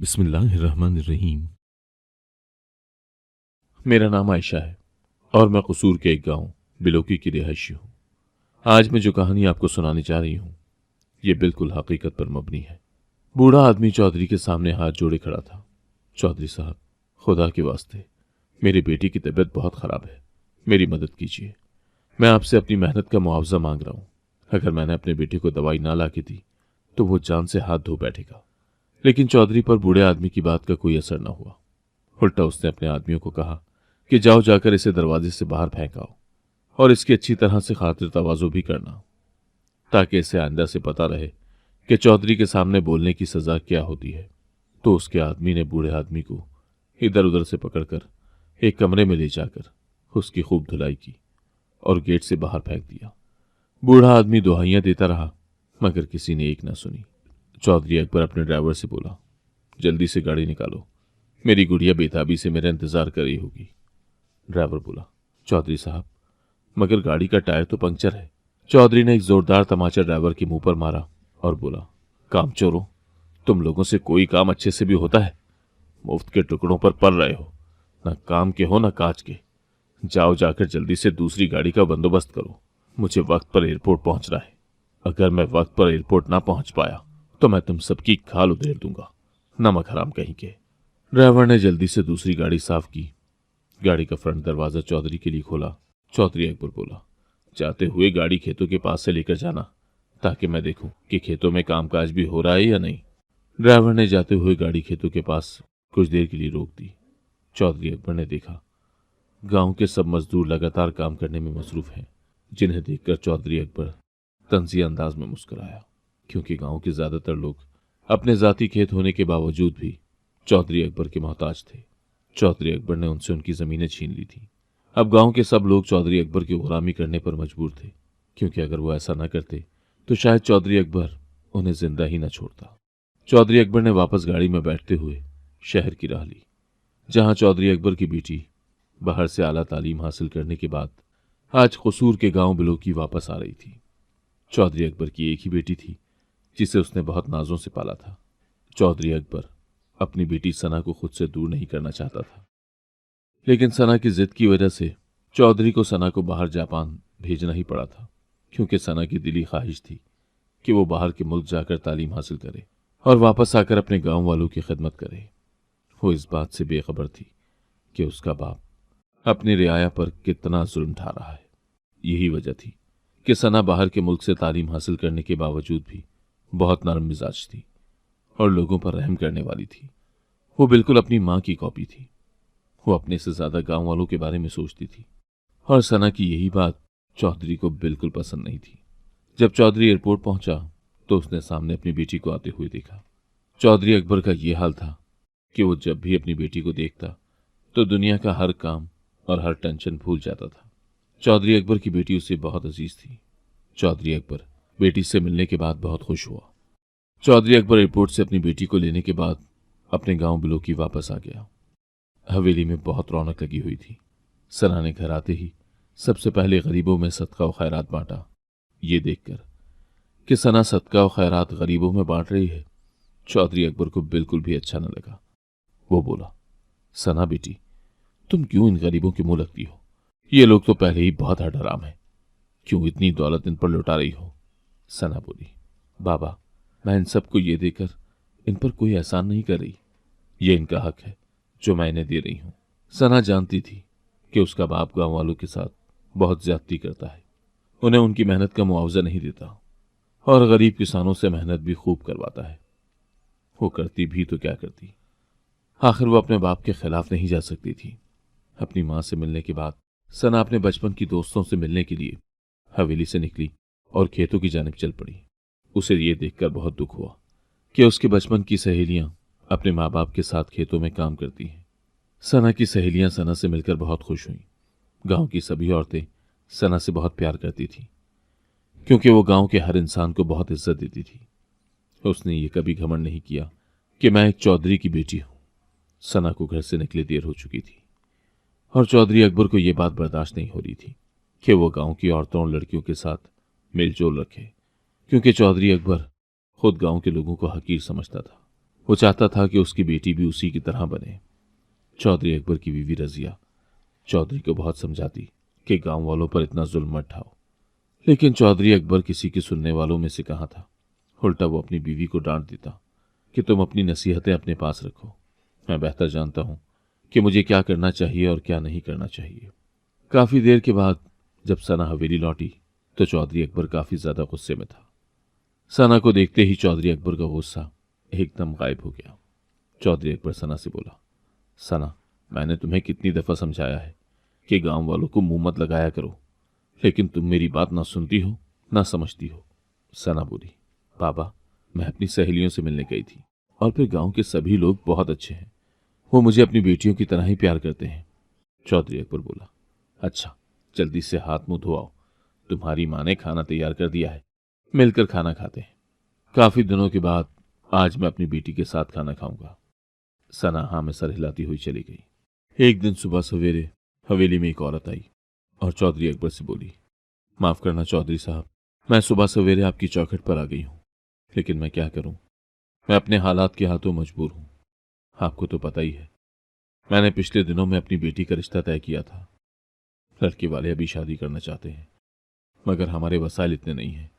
बिस्मिल्लाहिर्रहमानिर्रहीम। मेरा नाम आयशा है और मैं कसूर के एक गांव बिलोकी की रिहायशी हूँ। आज मैं जो कहानी आपको सुनाने जा रही हूँ ये बिल्कुल हकीकत पर मबनी है। बूढ़ा आदमी चौधरी के सामने हाथ जोड़े खड़ा था। चौधरी साहब, खुदा के वास्ते मेरी बेटी की तबीयत बहुत ख़राब है, मेरी मदद कीजिए। मैं आपसे अपनी मेहनत का मुआवजा मांग रहा हूँ। अगर मैंने अपने बेटे को दवाई ना ला के दी तो वो जान से हाथ धो बैठेगा। लेकिन चौधरी पर बूढ़े आदमी की बात का कोई असर न हुआ। उल्टा उसने अपने आदमियों को कहा कि जाओ जाकर इसे दरवाजे से बाहर फेंक आओ और इसकी अच्छी तरह से खातिर तवाज़ो भी करना, ताकि इसे आइंदा से पता रहे कि चौधरी के सामने बोलने की सज़ा क्या होती है। तो उसके आदमी ने बूढ़े आदमी को इधर उधर से पकड़कर एक कमरे में ले जाकर उसकी खूब धुलाई की और गेट से बाहर फेंक दिया। बूढ़ा आदमी दुहाइयां देता रहा मगर किसी ने एक न सुनी। चौधरी अकबर अपने ड्राइवर से बोला, जल्दी से गाड़ी निकालो, मेरी गुड़िया बेताबी से मेरा इंतजार कर रही होगी। ड्राइवर बोला, चौधरी साहब, मगर गाड़ी का टायर तो पंक्चर है। चौधरी ने एक जोरदार तमाचा ड्राइवर के मुंह पर मारा और बोला, काम चोरों, तुम लोगों से कोई काम अच्छे से भी होता है? मुफ्त के टुकड़ों पर पल रहे हो, न काम के हो न काज के। जाओ जाकर जल्दी से दूसरी गाड़ी का बंदोबस्त करो, मुझे वक्त पर एयरपोर्ट पहुंचना है। अगर मैं वक्त पर एयरपोर्ट ना पहुंच पाया तो मैं तुम सबकी खाल उधेड़ दूंगा, नमक हराम कहीं के। ड्राइवर ने जल्दी से दूसरी गाड़ी साफ की। गाड़ी का फ्रंट दरवाजा चौधरी के लिए खोला। चौधरी अकबर बोला, जाते हुए गाड़ी खेतों के पास से लेकर जाना, ताकि मैं देखूं कि खेतों में कामकाज भी हो रहा है या नहीं। ड्राइवर ने जाते हुए गाड़ी खेतों के पास कुछ देर के लिए रोक दी। चौधरी अकबर ने देखा गांव के सब मजदूर लगातार काम करने में मसरूफ हैं, जिन्हें देखकर चौधरी अकबर तंज़िया अंदाज में मुस्कुराया, क्योंकि गांव के ज्यादातर लोग अपने जाती खेत होने के बावजूद भी चौधरी अकबर के मोहताज थे। चौधरी अकबर ने उनसे उनकी जमीनें छीन ली थी। अब गांव के सब लोग चौधरी अकबर की गुलामी करने पर मजबूर थे, क्योंकि अगर वो ऐसा न करते तो शायद चौधरी अकबर उन्हें जिंदा ही न छोड़ता। चौधरी अकबर ने वापस गाड़ी में बैठते हुए शहर की राह ली, जहां चौधरी अकबर की बेटी बाहर से आला तालीम हासिल करने के बाद आज कसूर के गांव बिलोकी वापस आ रही थी। चौधरी अकबर की एक ही बेटी थी जिसे उसने बहुत नाजों से पाला था। चौधरी अकबर अपनी बेटी सना को खुद से दूर नहीं करना चाहता था, लेकिन सना की जिद की वजह से चौधरी को सना को बाहर जापान भेजना ही पड़ा था, क्योंकि सना की दिली ख्वाहिश थी कि वो बाहर के मुल्क जाकर तालीम हासिल करे और वापस आकर अपने गांव वालों की खिदमत करे। वो इस बात से बेखबर थी कि उसका बाप अपनी रियाया पर कितना जुल्म ढा रहा है। यही वजह थी कि सना बाहर के मुल्क से तालीम हासिल करने के बावजूद भी बहुत नरम मिजाज थी और लोगों पर रहम करने वाली थी। वो बिल्कुल अपनी माँ की कॉपी थी। वो अपने से ज्यादा गांव वालों के बारे में सोचती थी और सना की यही बात चौधरी को बिल्कुल पसंद नहीं थी। जब चौधरी एयरपोर्ट पहुंचा तो उसने सामने अपनी बेटी को आते हुए देखा। चौधरी अकबर का यह हाल था कि वो जब भी अपनी बेटी को देखता तो दुनिया का हर काम और हर टेंशन भूल जाता था। चौधरी अकबर की बेटी उसे बहुत अजीज थी। चौधरी अकबर बेटी से मिलने के बाद बहुत खुश हुआ। चौधरी अकबर एयरपोर्ट से अपनी बेटी को लेने के बाद अपने गांव बिलोकी वापस आ गया। हवेली में बहुत रौनक लगी हुई थी। सना ने घर आते ही सबसे पहले गरीबों में सदका और खैरात बांटा। ये देखकर कि सना सदका और खैरात गरीबों में बांट रही है, चौधरी अकबर को बिल्कुल भी अच्छा न लगा। वो बोला, सना बेटी, तुम क्यों इन गरीबों के मुंह लगती हो? ये लोग तो पहले ही बहुत हठराम है, क्यों इतनी दौलत इन पर लुटा रही हो? सना बोली, बाबा, मैं इन सबको ये देकर इन पर कोई एहसान नहीं कर रही। ये इनका हक है जो मैं इन्हें दे रही हूं। सना जानती थी कि उसका बाप गांव वालों के साथ बहुत ज्यादती करता है, उन्हें उनकी मेहनत का मुआवजा नहीं देता और गरीब किसानों से मेहनत भी खूब करवाता है। वो करती भी तो क्या करती, आखिर वो अपने बाप के खिलाफ नहीं जा सकती थी। अपनी मां से मिलने के बाद सना अपने बचपन की दोस्तों से मिलने के लिए हवेली से निकली और खेतों की जानिब चल पड़ी। उसे ये देखकर बहुत दुख हुआ कि उसके बचपन की सहेलियां अपने माँ बाप के साथ खेतों में काम करती हैं। सना की सहेलियां सना से मिलकर बहुत खुश हुईं। गांव की सभी औरतें सना से बहुत प्यार करती थीं, क्योंकि वो गांव के हर इंसान को बहुत इज्जत देती थी। उसने ये कभी घमंड नहीं किया कि मैं एक चौधरी की बेटी हूं। सना को घर से निकले देर हो चुकी थी और चौधरी अकबर को यह बात बर्दाश्त नहीं हो रही थी कि वो गांव की औरतों और लड़कियों के साथ मेलजोल रखे, क्योंकि चौधरी अकबर खुद गांव के लोगों को हकीर समझता था। वो चाहता था कि उसकी बेटी भी उसी की तरह बने। चौधरी अकबर की बीवी रजिया चौधरी को बहुत समझाती कि गांव वालों पर इतना जुल्म मत ढाओ, लेकिन चौधरी अकबर किसी के सुनने वालों में से कहाँ था। उल्टा वो अपनी बीवी को डांट देता कि तुम अपनी नसीहतें अपने पास रखो, मैं बेहतर जानता हूं कि मुझे क्या करना चाहिए और क्या नहीं करना चाहिए। काफी देर के बाद जब सना हवेली लौटी तो चौधरी अकबर काफी ज्यादा गुस्से में था। सना को देखते ही चौधरी अकबर का गुस्सा एकदम गायब हो गया। चौधरी अकबर सना से बोला, सना, मैंने तुम्हें कितनी दफा समझाया है कि गांव वालों को मुंह मत लगाया करो, लेकिन तुम मेरी बात ना सुनती हो ना समझती हो। सना बोली, बाबा, मैं अपनी सहेलियों से मिलने गई थी और फिर गांव के सभी लोग बहुत अच्छे हैं, वो मुझे अपनी बेटियों की तरह ही प्यार करते हैं। चौधरी अकबर बोला, अच्छा, जल्दी से हाथ मुंह धोआओ, तुम्हारी माँ ने खाना तैयार कर दिया है, मिलकर खाना खाते हैं। काफी दिनों के बाद आज मैं अपनी बेटी के साथ खाना खाऊंगा। सना हाँ में सर हिलाती हुई चली गई। एक दिन सुबह सवेरे हवेली में एक औरत आई और चौधरी अकबर से बोली, माफ करना चौधरी साहब, मैं सुबह सवेरे आपकी चौखट पर आ गई हूं, लेकिन मैं क्या करूं, मैं अपने हालात के हाथों मजबूर हूं। आपको तो पता ही है, मैंने पिछले दिनों में अपनी बेटी का रिश्ता तय किया था। लड़के वाले अभी शादी करना चाहते हैं, मगर हमारे वसाइल इतने नहीं हैं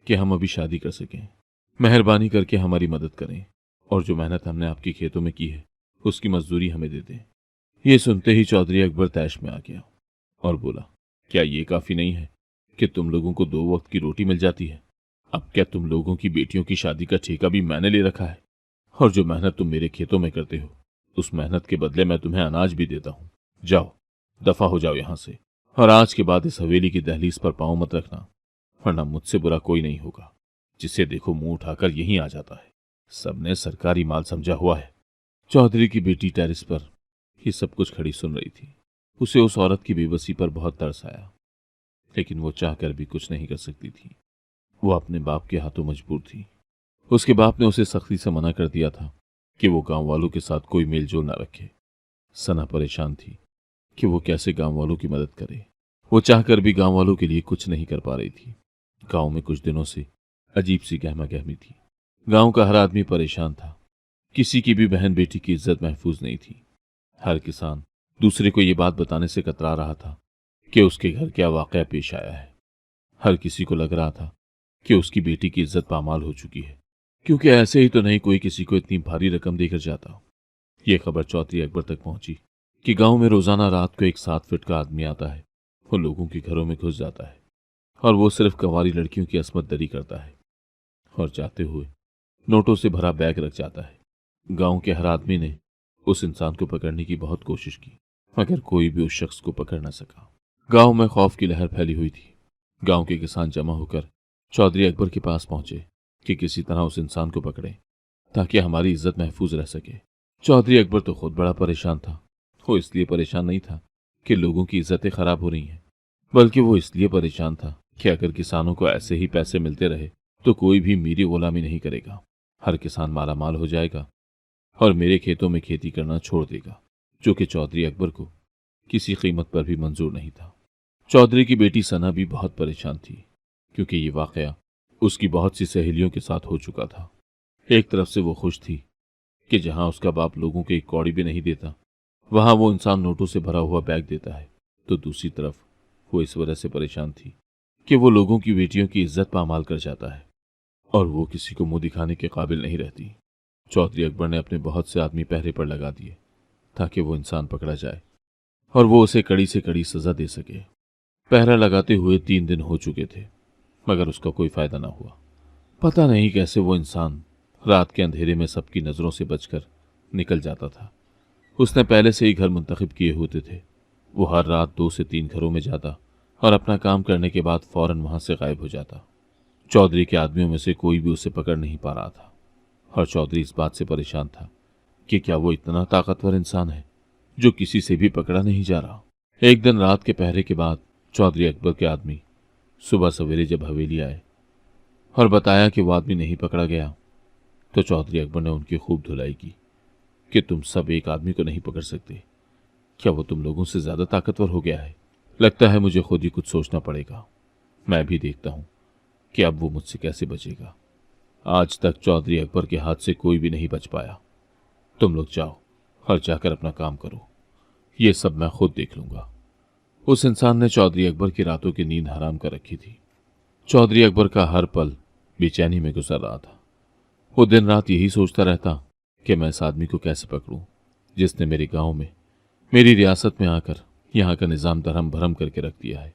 कि हम अभी शादी कर सकें। मेहरबानी करके हमारी मदद करें और जो मेहनत हमने आपके खेतों में की है उसकी मजदूरी हमें दे दें। ये सुनते ही चौधरी अकबर तैश में आ गया और बोला, क्या ये काफी नहीं है कि तुम लोगों को 2 वक्त की रोटी मिल जाती है? अब क्या तुम लोगों की बेटियों की शादी का ठेका भी मैंने ले रखा है? और जो मेहनत तुम मेरे खेतों में करते हो उस मेहनत के बदले मैं तुम्हें अनाज भी देता हूं। जाओ, दफा हो जाओ यहां से, और आज के बाद इस हवेली की दहलीज पर पांव मत रखना, वरना मुझसे बुरा कोई नहीं होगा। जिसे देखो मुंह उठाकर यहीं आ जाता है, सबने सरकारी माल समझा हुआ है। चौधरी की बेटी टेरिस पर ये सब कुछ खड़ी सुन रही थी। उसे उस औरत की बेबसी पर बहुत तरस आया, लेकिन वो चाहकर भी कुछ नहीं कर सकती थी। वो अपने बाप के हाथों मजबूर थी। उसके बाप ने उसे सख्ती से मना कर दिया था कि वो गांव वालों के साथ कोई मेल जोल न रखे। सना परेशान थी कि वो कैसे गांव वालों की मदद करे। वो चाहकर भी गांव वालों के लिए कुछ नहीं कर पा रही थी। गांव में कुछ दिनों से अजीब सी गहमा गहमी थी। गांव का हर आदमी परेशान था। किसी की भी बहन बेटी की इज्जत महफूज नहीं थी। हर किसान दूसरे को ये बात बताने से कतरा रहा था कि उसके घर क्या वाकया पेश आया है। हर किसी को लग रहा था कि उसकी बेटी की इज्जत पामाल हो चुकी है, क्योंकि ऐसे ही तो नहीं कोई किसी को इतनी भारी रकम देकर जाता। ये खबर चौधरी अकबर तक पहुंची कि गांव में रोजाना रात को एक 7 फीट का आदमी आता है। वो लोगों के घरों में घुस जाता है और वो सिर्फ कंवारी लड़कियों की असमत दरी करता है और जाते हुए नोटों से भरा बैग रख जाता है। गांव के हर आदमी ने उस इंसान को पकड़ने की बहुत कोशिश की, मगर कोई भी उस शख्स को पकड़ न सका। गांव में खौफ की लहर फैली हुई थी। गांव के किसान जमा होकर चौधरी अकबर के पास पहुंचे कि किसी तरह उस इंसान को पकड़ें ताकि हमारी इज्जत महफूज रह सके। चौधरी अकबर तो खुद बड़ा परेशान था। वो इसलिए परेशान नहीं था कि लोगों की इज्जतें खराब हो रही हैं, बल्कि वो इसलिए परेशान था कि अगर किसानों को ऐसे ही पैसे मिलते रहे तो कोई भी मेरी गुलामी नहीं करेगा। हर किसान मालामाल हो जाएगा और मेरे खेतों में खेती करना छोड़ देगा, जो कि चौधरी अकबर को किसी कीमत पर भी मंजूर नहीं था। चौधरी की बेटी सना भी बहुत परेशान थी, क्योंकि ये वाकया उसकी बहुत सी सहेलियों के साथ हो चुका था। एक तरफ से वो खुश थी कि जहां उसका बाप लोगों को एक कौड़ी भी नहीं देता, वहां वो इंसान नोटों से भरा हुआ बैग देता है, तो दूसरी तरफ वो इस वजह से परेशान थी कि वो लोगों की बेटियों की इज्जत पामाल कर जाता है और वो किसी को मुंह दिखाने के काबिल नहीं रहती। चौधरी अकबर ने अपने बहुत से आदमी पहरे पर लगा दिए ताकि वो इंसान पकड़ा जाए और वो उसे कड़ी से कड़ी सजा दे सके। पहरा लगाते हुए 3 दिन हो चुके थे, मगर उसका कोई फायदा ना हुआ। पता नहीं कैसे वो इंसान रात के अंधेरे में सबकी नजरों से बचकर निकल जाता था। उसने पहले से ही घर मुंतखब किए होते थे। वो हर रात 2 से 3 घरों में जाता और अपना काम करने के बाद फौरन वहां से गायब हो जाता। चौधरी के आदमियों में से कोई भी उसे पकड़ नहीं पा रहा था और चौधरी इस बात से परेशान था कि क्या वो इतना ताकतवर इंसान है जो किसी से भी पकड़ा नहीं जा रहा। एक दिन रात के पहरे के बाद चौधरी अकबर के आदमी सुबह सवेरे जब हवेली आए और बताया कि वो आदमी नहीं पकड़ा गया, तो चौधरी अकबर ने उनकी खूब धुलाई की कि तुम सब एक आदमी को नहीं पकड़ सकते। क्या वो तुम लोगों से ज्यादा ताकतवर हो गया है? लगता है मुझे खुद ही कुछ सोचना पड़ेगा। मैं भी देखता हूं कि अब वो मुझसे कैसे बचेगा। आज तक चौधरी अकबर के हाथ से कोई भी नहीं बच पाया। तुम लोग जाओ और जाकर अपना काम करो, ये सब मैं खुद देख लूंगा। उस इंसान ने चौधरी अकबर की रातों की नींद हराम कर रखी थी। चौधरी अकबर का हर पल बेचैनी में गुजर रहा था। वो दिन रात यही सोचता रहता कि मैं इस आदमी को कैसे पकड़ूं जिसने मेरे गांव में, मेरी रियासत में आकर यहाँ का निजाम धर्म भरम करके रख दिया है।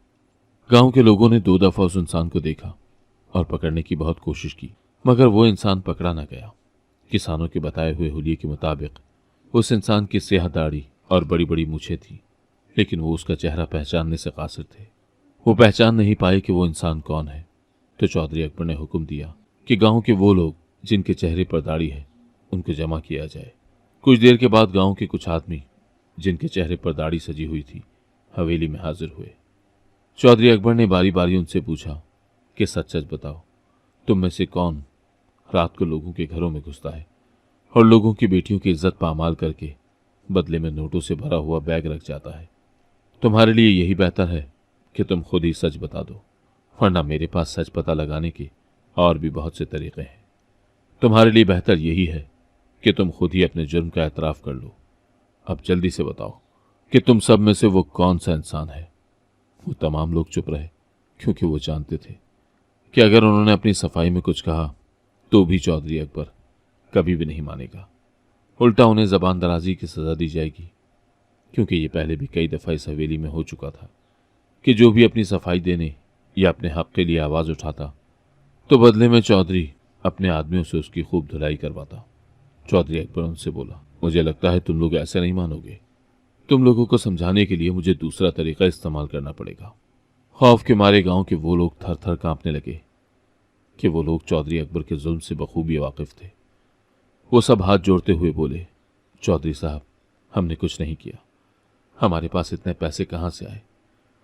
गांव के लोगों ने 2 दफा उस इंसान को देखा और पकड़ने की बहुत कोशिश की, मगर वो इंसान पकड़ा न गया। किसानों के बताए हुए हुलिये के मुताबिक उस इंसान की स्याह दाढ़ी और बड़ी बड़ी मूछें थी, लेकिन वो उसका चेहरा पहचानने से कासिर थे। वो पहचान नहीं पाए कि वो इंसान कौन है। तो चौधरी अकबर ने हुक्म दिया कि गांव के वो लोग जिनके चेहरे पर दाढ़ी है उनको जमा किया जाए। कुछ देर के बाद गांव के कुछ आदमी जिनके चेहरे पर दाढ़ी सजी हुई थी हवेली में हाजिर हुए। चौधरी अकबर ने बारी बारी उनसे पूछा कि सच सच बताओ, तुम में से कौन रात को लोगों के घरों में घुसता है और लोगों की बेटियों की इज्जत पामाल करके बदले में नोटों से भरा हुआ बैग रख जाता है। तुम्हारे लिए यही बेहतर है कि तुम खुद ही सच बता दो, वरना मेरे पास सच पता लगाने के और भी बहुत से तरीके हैं। तुम्हारे लिए बेहतर यही है कि तुम खुद ही अपने जुर्म का एतराफ़ कर लो। अब जल्दी से बताओ कि तुम सब में से वो कौन सा इंसान है। वो तमाम लोग चुप रहे, क्योंकि वो जानते थे कि अगर उन्होंने अपनी सफाई में कुछ कहा तो भी चौधरी अकबर कभी भी नहीं मानेगा। उल्टा उन्हें जबान दराजी की सजा दी जाएगी, क्योंकि ये पहले भी कई दफ़ा इस हवेली में हो चुका था कि जो भी अपनी सफाई देने या अपने हक के लिए आवाज़ उठाता तो बदले में चौधरी अपने आदमियों से उसकी खूब धुलाई करवाता। चौधरी अकबर उनसे बोला, मुझे लगता है तुम लोग ऐसे नहीं मानोगे। तुम लोगों को समझाने के लिए मुझे दूसरा तरीका इस्तेमाल करना पड़ेगा। खौफ के मारे गांव के वो लोग थर थर कांपने लगे कि वो लोग चौधरी अकबर के जुल्म से बखूबी वाकिफ थे। वो सब हाथ जोड़ते हुए बोले, चौधरी साहब, हमने कुछ नहीं किया। हमारे पास इतने पैसे कहाँ से आए?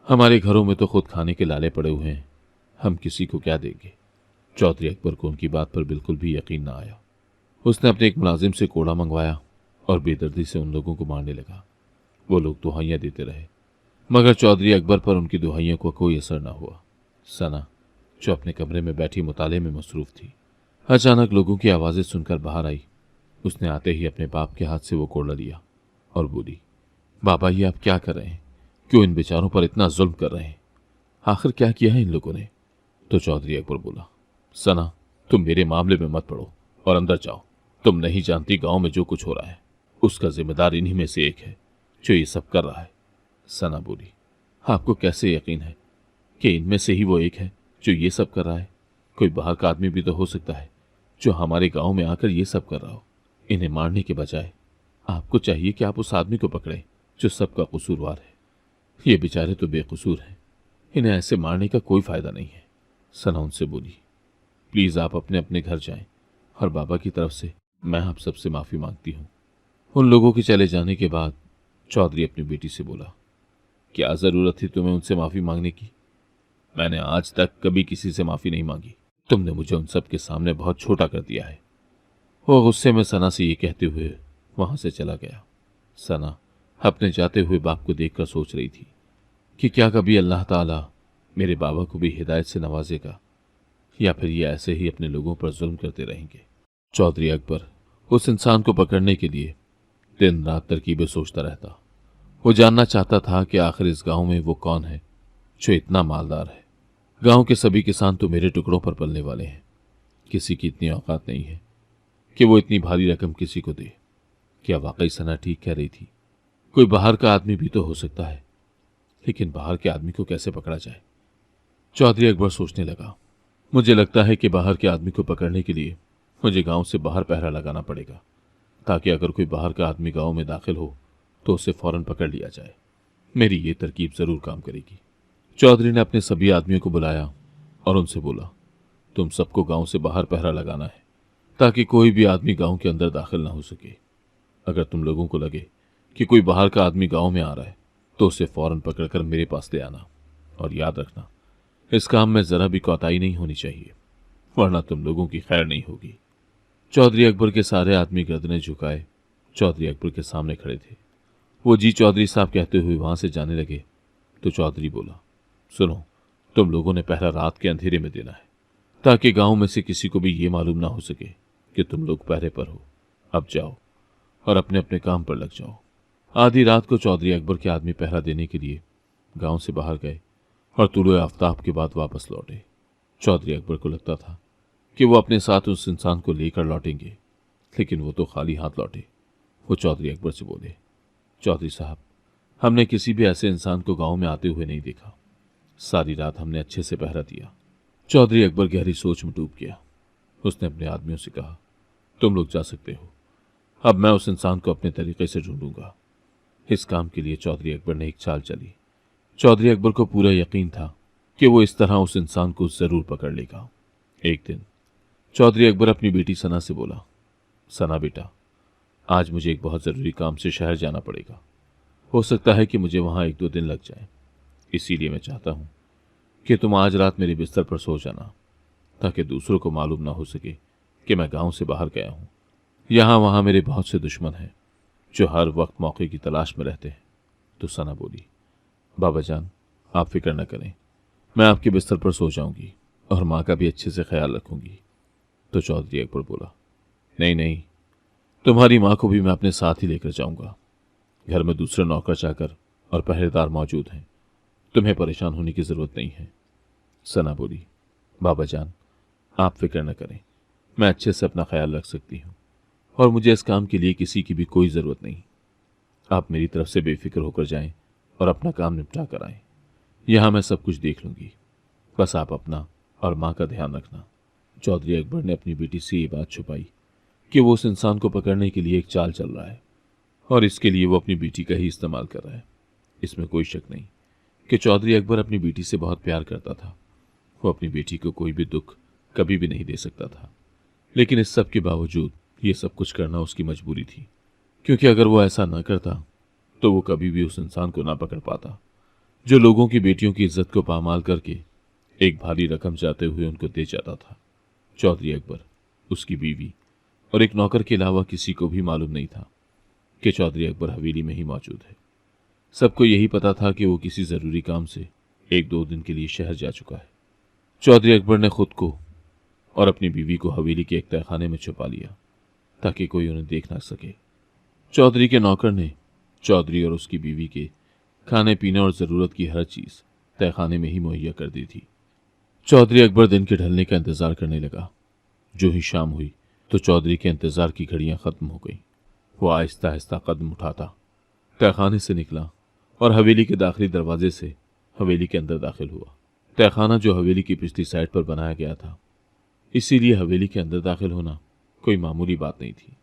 हमारे घरों में तो खुद खाने के लाले पड़े हुए हैं, हम किसी को क्या देंगे? चौधरी अकबर को उनकी बात पर बिल्कुल भी यकीन ना आया। उसने अपने एक मुलाजिम से कोड़ा मंगवाया और बेदर्दी से उन लोगों को मारने लगा। वो लोग दुहाइयाँ देते रहे, मगर चौधरी अकबर पर उनकी दुहाइयों को कोई असर न हुआ। सना, जो अपने कमरे में बैठी मुताले में मसरूफ थी, अचानक लोगों की आवाज़ें सुनकर बाहर आई। उसने आते ही अपने बाप के हाथ से वो कोड़ा लिया और बोली, बाबा, ये आप क्या कर रहे हैं? क्यों इन बेचारों पर इतना जुल्म कर रहे हैं? आखिर क्या किया है इन लोगों ने? तो चौधरी अकबर बोला, सना, तुम मेरे मामले में मत पड़ो और अंदर जाओ। तुम नहीं जानती गांव में जो कुछ हो रहा है उसका जिम्मेदार इन्हीं में से एक है जो ये सब कर रहा है। सना बोली, आपको कैसे यकीन है कि इनमें से ही वो एक है जो ये सब कर रहा है? कोई बाहर का आदमी भी तो हो सकता है जो हमारे गांव में आकर ये सब कर रहा हो। इन्हें मारने के बजाय आपको चाहिए कि आप उस आदमी को पकड़ें जो सबका कसूरवार है। ये बेचारे तो बेकसूर हैं, इन्हें ऐसे मारने का कोई फायदा नहीं है। सना उनसे बोली, प्लीज आप अपने अपने घर जाएं और बाबा की तरफ से मैं आप सबसे माफी मांगती हूँ। उन लोगों के चले जाने के बाद चौधरी अपनी बेटी से बोला, क्या जरूरत थी तुम्हें उनसे माफी मांगने की? मैंने आज तक कभी किसी से माफी नहीं मांगी। तुमने मुझे उन सब के सामने बहुत छोटा कर दिया है। वो गुस्से में सना से ये कहते हुए वहां से चला गया। सना अपने जाते हुए बाप को देखकर सोच रही थी कि क्या कभी अल्लाह ताला मेरे बाबा को भी हिदायत से नवाजेगा, या फिर ये ऐसे ही अपने लोगों पर जुल्म करते रहेंगे। चौधरी अकबर उस इंसान को पकड़ने के लिए दिन रात तरकीबें सोचता रहता। वो जानना चाहता था कि आखिर इस गांव में वो कौन है जो इतना मालदार है। गांव के सभी किसान तो मेरे टुकड़ों पर पलने वाले हैं। किसी की इतनी औकात नहीं है कि वो इतनी भारी रकम किसी को दे। क्या वाकई सना ठीक कह रही थी? कोई बाहर का आदमी भी तो हो सकता है, लेकिन बाहर के आदमी को कैसे पकड़ा जाए? चौधरी अकबर सोचने लगा, मुझे लगता है कि बाहर के आदमी को पकड़ने के लिए मुझे गांव से बाहर पहरा लगाना पड़ेगा, ताकि अगर कोई बाहर का आदमी गांव में दाखिल हो तो उसे फौरन पकड़ लिया जाए। मेरी ये तरकीब जरूर काम करेगी। चौधरी ने अपने सभी आदमियों को बुलाया और उनसे बोला, तुम सबको गांव से बाहर पहरा लगाना है ताकि कोई भी आदमी गांव के अंदर दाखिल ना हो सके। अगर तुम लोगों को लगे कि कोई बाहर का आदमी गांव में आ रहा है तो उसे फौरन पकड़कर मेरे पास ले आना। और याद रखना, इस काम में जरा भी कोताही नहीं होनी चाहिए, वरना तुम लोगों की खैर नहीं होगी। चौधरी अकबर के सारे आदमी गर्दनें झुकाए चौधरी अकबर के सामने खड़े थे। वो जी चौधरी साहब कहते हुए वहां से जाने लगे तो चौधरी बोला, सुनो, तुम लोगों ने पहरा रात के अंधेरे में देना है ताकि गांव में से किसी को भी ये मालूम ना हो सके कि तुम लोग पहरे पर हो। अब जाओ और अपने अपने काम पर लग जाओ। आधी रात को चौधरी अकबर के आदमी पहरा देने के लिए गांव से बाहर गए और तुलुए आफ्ताब के बाद वापस लौटे। चौधरी अकबर को लगता था कि वो अपने साथ उस इंसान को लेकर लौटेंगे, लेकिन वो तो खाली हाथ लौटे। वो चौधरी अकबर से बोले, चौधरी साहब, हमने किसी भी ऐसे इंसान को गांव में आते हुए नहीं देखा। सारी रात हमने अच्छे से पहरा दिया। चौधरी अकबर गहरी सोच में डूब गया। उसने अपने आदमियों से कहा, तुम लोग जा सकते हो। अब मैं उस इंसान को अपने तरीके से ढूंढूंगा। इस काम के लिए चौधरी अकबर ने एक चाल चली। चौधरी अकबर को पूरा यकीन था कि वो इस तरह उस इंसान को जरूर पकड़ लेगा। एक दिन चौधरी अकबर अपनी बेटी सना से बोला, सना बेटा, आज मुझे एक बहुत ज़रूरी काम से शहर जाना पड़ेगा। हो सकता है कि मुझे वहाँ 1-2 दिन लग जाए। इसीलिए मैं चाहता हूँ कि तुम आज रात मेरे बिस्तर पर सो जाना, ताकि दूसरों को मालूम ना हो सके कि मैं गांव से बाहर गया हूँ। यहाँ वहाँ मेरे बहुत से दुश्मन हैं जो हर वक्त मौके की तलाश में रहते हैं। तो सना बोली, बाबा जान, आप फिक्र न करें, मैं आपके बिस्तर पर सो जाऊंगी और माँ का भी अच्छे से ख्याल रखूंगी। तो चौधरी अकबर बोला, नहीं नहीं, तुम्हारी माँ को भी मैं अपने साथ ही लेकर जाऊंगा। घर में दूसरे नौकर चाकर और पहरेदार मौजूद हैं, तुम्हें परेशान होने की जरूरत नहीं है। सना बोली, बाबा जान, आप फिक्र न करें, मैं अच्छे से अपना ख्याल रख सकती हूँ और मुझे इस काम के लिए किसी की भी कोई ज़रूरत नहीं। आप मेरी तरफ से बेफिक्र होकर जाएं और अपना काम निपटा कर आएं। यहाँ मैं सब कुछ देख लूँगी, बस आप अपना और माँ का ध्यान रखना। चौधरी अकबर ने अपनी बेटी से ये बात छुपाई कि वो उस इंसान को पकड़ने के लिए एक चाल चल रहा है और इसके लिए वो अपनी बेटी का ही इस्तेमाल कर रहा है। इसमें कोई शक नहीं कि चौधरी अकबर अपनी बेटी से बहुत प्यार करता था। वो अपनी बेटी को कोई भी दुख कभी भी नहीं दे सकता था, लेकिन इस सब के बावजूद ये सब कुछ करना उसकी मजबूरी थी, क्योंकि अगर वो ऐसा न करता तो वो कभी भी उस इंसान को ना पकड़ पाता जो लोगों की बेटियों की इज्जत को पामाल करके एक भारी रकम चाहते हुए उनको दे जाता था। चौधरी अकबर, उसकी बीवी और एक नौकर के अलावा किसी को भी मालूम नहीं था कि चौधरी अकबर हवेली में ही मौजूद है। सबको यही पता था कि वो किसी ज़रूरी काम से 1-2 दिन के लिए शहर जा चुका है। चौधरी अकबर ने खुद को और अपनी बीवी को हवेली के एक तहखाने में छुपा लिया ताकि कोई उन्हें देख ना सके। चौधरी के नौकर ने चौधरी और उसकी बीवी के खाने पीने और ज़रूरत की हर चीज़ तहखाने में ही मुहैया कर दी थी। चौधरी अकबर दिन के ढलने का इंतज़ार करने लगा। जो ही शाम हुई तो चौधरी के इंतज़ार की घड़ियां ख़त्म हो गईं। वो आहिस्ता आहिस्ता कदम उठाता तहखाने से निकला और हवेली के दाखिली दरवाजे से हवेली के अंदर दाखिल हुआ। तहखाना जो हवेली की पिछली साइड पर बनाया गया था, इसीलिए हवेली के अंदर दाखिल होना कोई मामूली बात नहीं थी।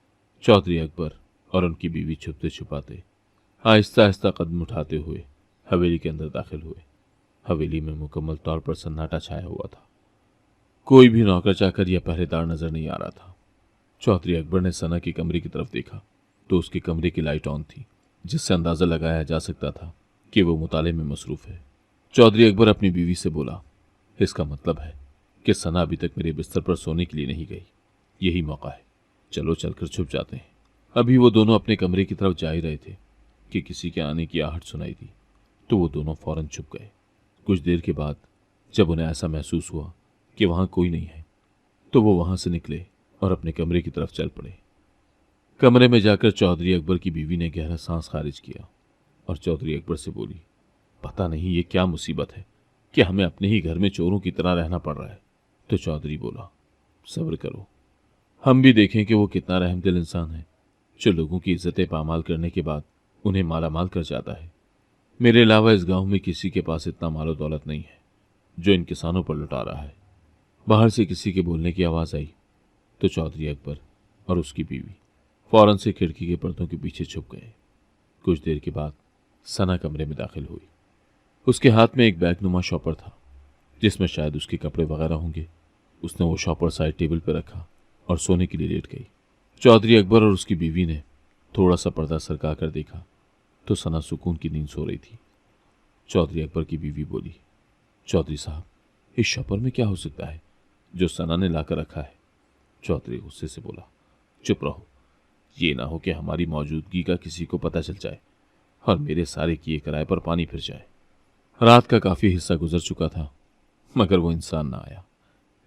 चौधरी अकबर और उनकी बीवी छुपते छुपाते आहिस्ता आहिस्ता कदम उठाते हुए हवेली के अंदर दाखिल हुए। हवेली में मुकम्मल तौर पर सन्नाटा छाया हुआ था। कोई भी नौकर चाकर या पहरेदार नजर नहीं आ रहा था। चौधरी अकबर ने सना के कमरे की तरफ देखा तो उसके कमरे की लाइट ऑन थी, जिससे अंदाजा लगाया जा सकता था कि वो मुताले में मसरूफ है। चौधरी अकबर अपनी बीवी से बोला, इसका मतलब है कि सना अभी तक मेरे बिस्तर पर सोने के लिए नहीं गई। यही मौका है, चलो चलकर छुप जाते हैं। अभी वो दोनों अपने कमरे की तरफ जा ही रहे थे कि किसी के आने की आहट सुनाई दी, तो वो दोनों फौरन छुप गए। कुछ देर के बाद जब उन्हें ऐसा महसूस हुआ कि वहां कोई नहीं है, तो वो वहां से निकले और अपने कमरे की तरफ चल पड़े। कमरे में जाकर चौधरी अकबर की बीवी ने गहरा सांस खारिज किया और चौधरी अकबर से बोली, पता नहीं ये क्या मुसीबत है कि हमें अपने ही घर में चोरों की तरह रहना पड़ रहा है। तो चौधरी बोला, सब्र करो, हम भी देखें कि वो कितना रहमदिल इंसान है जो लोगों की इज्जतें पामाल करने के बाद उन्हें मालामाल कर जाता है। मेरे अलावा इस गांव में किसी के पास इतना मालो दौलत नहीं है जो इन किसानों पर लुटा रहा है। बाहर से किसी के बोलने की आवाज़ आई तो चौधरी अकबर और उसकी बीवी फौरन से खिड़की के पर्दों के पीछे छुप गए। कुछ देर के बाद सना कमरे में दाखिल हुई। उसके हाथ में एक बैगनुमा शॉपर था जिसमें शायद उसके कपड़े वगैरह होंगे। उसने वो शॉपर साइड टेबल पर रखा और सोने के लिए लेट गई। चौधरी अकबर और उसकी बीवी ने थोड़ा सा पर्दा सरका कर देखा तो सना सुकून की नींद सो रही थी। चौधरी अकबर की बीवी बोली, चौधरी साहब, इस शॉपर में क्या हो सकता है जो सना ने लाकर रखा है? चौधरी गुस्से से बोला, चुप रहो, ये ना हो कि हमारी मौजूदगी का किसी को पता चल जाए और मेरे सारे किए किराए पर पानी फिर जाए। रात का काफी हिस्सा गुजर चुका था मगर वो इंसान ना आया।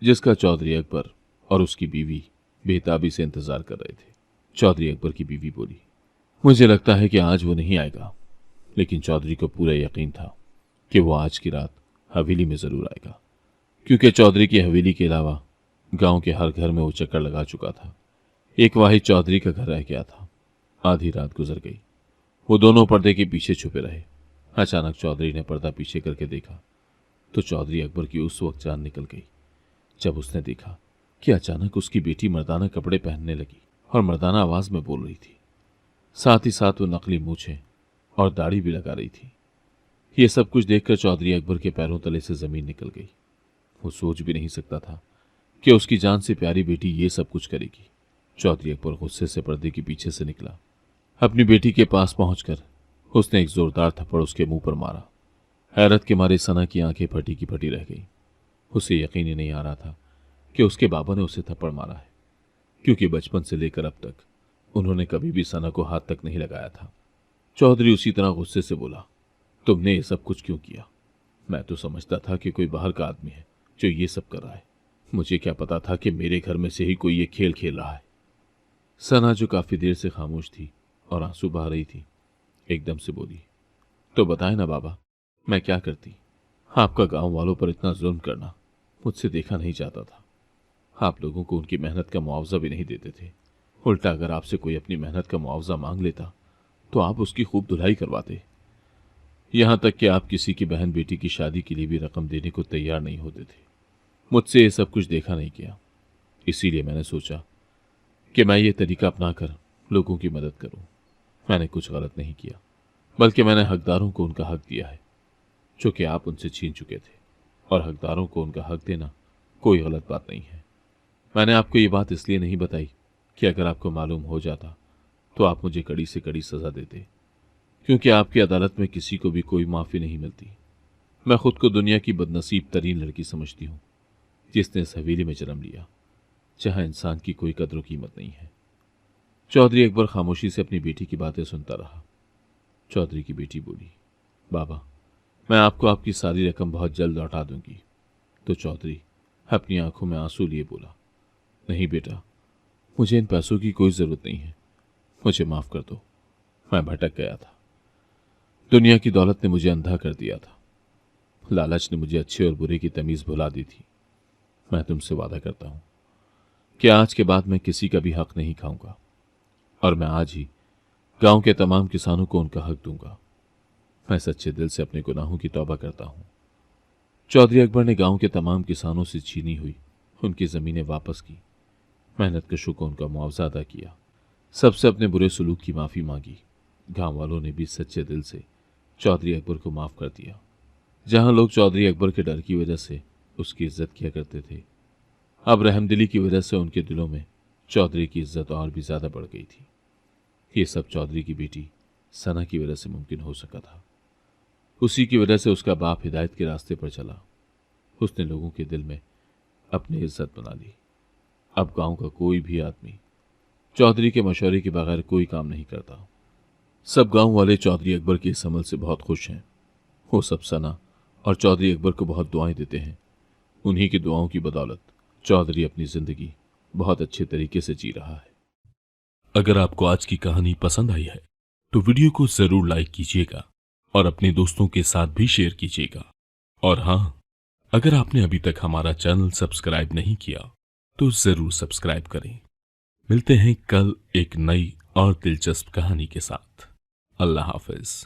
जिसका चौधरी अकबर और उसकी बीवी बेताबी से इंतजार कर रहे थे। चौधरी अकबर की बीवी बोली, मुझे लगता है कि आज वो नहीं आएगा। लेकिन चौधरी को पूरा यकीन था कि वो आज की रात हवेली में जरूर आएगा, क्योंकि चौधरी की हवेली के अलावा गांव के हर घर में वो चक्कर लगा चुका था। एक वाहिद चौधरी का घर रह गया था। आधी रात गुजर गई। वो दोनों पर्दे के पीछे छुपे रहे। अचानक चौधरी ने पर्दा पीछे करके देखा तो चौधरी अकबर की उस वक्त जान निकल गई जब उसने देखा कि अचानक उसकी बेटी मर्दाना कपड़े पहनने लगी और मर्दाना आवाज में बोल रही थी। साथ ही साथ वो नकली मूछें और दाढ़ी भी लगा रही थी। ये सब कुछ देखकर चौधरी अकबर के पैरों तले से जमीन निकल गई। वो सोच भी नहीं सकता था कि उसकी जान से प्यारी बेटी ये सब कुछ करेगी। चौधरी अकबर गुस्से से पर्दे के पीछे से निकला। अपनी बेटी के पास पहुंचकर उसने एक जोरदार थप्पड़ उसके मुंह पर मारा। हैरत के मारे सना की आंखें फटी की फटी रह गई। उसे यकीन ही नहीं आ रहा था कि उसके बाबा ने उसे थप्पड़ मारा है, क्योंकि बचपन से लेकर अब तक उन्होंने कभी भी सना को हाथ तक नहीं लगाया था। चौधरी उसी तरह गुस्से से बोला, तुमने ये सब कुछ क्यों किया? मैं तो समझता था कि कोई बाहर का आदमी है जो ये सब कर रहा है। मुझे क्या पता था कि मेरे घर में से ही कोई ये खेल खेल रहा है। सना, जो काफी देर से खामोश थी और आंसू बहा रही थी, एकदम से बोली, तो बताए ना बाबा, मैं क्या करती? आपका गांव वालों पर इतना जुल्म करना मुझसे देखा नहीं जाता था। आप लोगों को उनकी मेहनत का मुआवजा भी नहीं देते थे। उल्टा अगर आपसे कोई अपनी मेहनत का मुआवजा मांग लेता तो आप उसकी खूब धुलाई करवाते। यहां तक कि आप किसी की बहन बेटी की शादी के लिए भी रकम देने को तैयार नहीं होते थे। मुझसे ये सब कुछ देखा नहीं गया, इसीलिए मैंने सोचा कि मैं ये तरीका अपनाकर लोगों की मदद करूं। मैंने कुछ गलत नहीं किया, बल्कि मैंने हकदारों को उनका हक दिया है जो कि आप उनसे छीन चुके थे। और हकदारों को उनका हक देना कोई गलत बात नहीं है। मैंने आपको ये बात इसलिए नहीं बताई कि अगर आपको मालूम हो जाता तो आप मुझे कड़ी से कड़ी सजा देते, क्योंकि आपकी अदालत में किसी को भी कोई माफी नहीं मिलती। मैं खुद को दुनिया की बदनसीब तरीन लड़की समझती हूँ, जिसने इस हवेली में जन्म लिया जहां इंसान की कोई कदर कीमत नहीं है। चौधरी अकबर खामोशी से अपनी बेटी की बातें सुनता रहा। चौधरी की बेटी बोली, बाबा, मैं आपको आपकी सारी रकम बहुत जल्द लौटा दूंगी। तो चौधरी अपनी आंखों में आंसू लिए बोला, नहीं बेटा, मुझे इन पैसों की कोई जरूरत नहीं है। मुझे माफ कर दो, मैं भटक गया था। दुनिया की दौलत ने मुझे अंधा कर दिया था। लालच ने मुझे अच्छे और बुरे की तमीज भुला दी थी। मैं तुमसे वादा करता हूं कि आज के बाद मैं किसी का भी हक नहीं खाऊंगा, और मैं आज ही गांव के तमाम किसानों को उनका हक दूंगा। मैं सच्चे दिल से अपने गुनाहों की तौबा करता हूं। चौधरी अकबर ने गांव के तमाम किसानों से छीनी हुई उनकी जमीनें वापस की, मेहनत कशों को उनका मुआवजा अदा किया, सबसे अपने बुरे सलूक की माफी मांगी। गांव वालों ने भी सच्चे दिल से चौधरी अकबर को माफ कर दिया। जहां लोग चौधरी अकबर के डर की वजह से उसकी इज्जत किया करते थे, अब रहमदिली की वजह से उनके दिलों में चौधरी की इज्जत और भी ज्यादा बढ़ गई थी। ये सब चौधरी की बेटी सना की वजह से मुमकिन हो सका था। उसी की वजह से उसका बाप हिदायत के रास्ते पर चला। उसने लोगों के दिल में अपनी इज्जत बना ली। अब गांव का कोई भी आदमी चौधरी के मशवरे के बगैर कोई काम नहीं करता। सब गांव वाले चौधरी अकबर के इस अमल से बहुत खुश हैं। वो सब सना और चौधरी अकबर को बहुत दुआएं देते हैं। उन्हीं की दुआओं की बदौलत चौधरी अपनी जिंदगी बहुत अच्छे तरीके से जी रहा है। अगर आपको आज की कहानी पसंद आई है तो वीडियो को जरूर लाइक कीजिएगा और अपने दोस्तों के साथ भी शेयर कीजिएगा। और हाँ, अगर आपने अभी तक हमारा चैनल सब्सक्राइब नहीं किया तो जरूर सब्सक्राइब करें। मिलते हैं कल एक नई और दिलचस्प कहानी के साथ। अल्लाह हाफिज।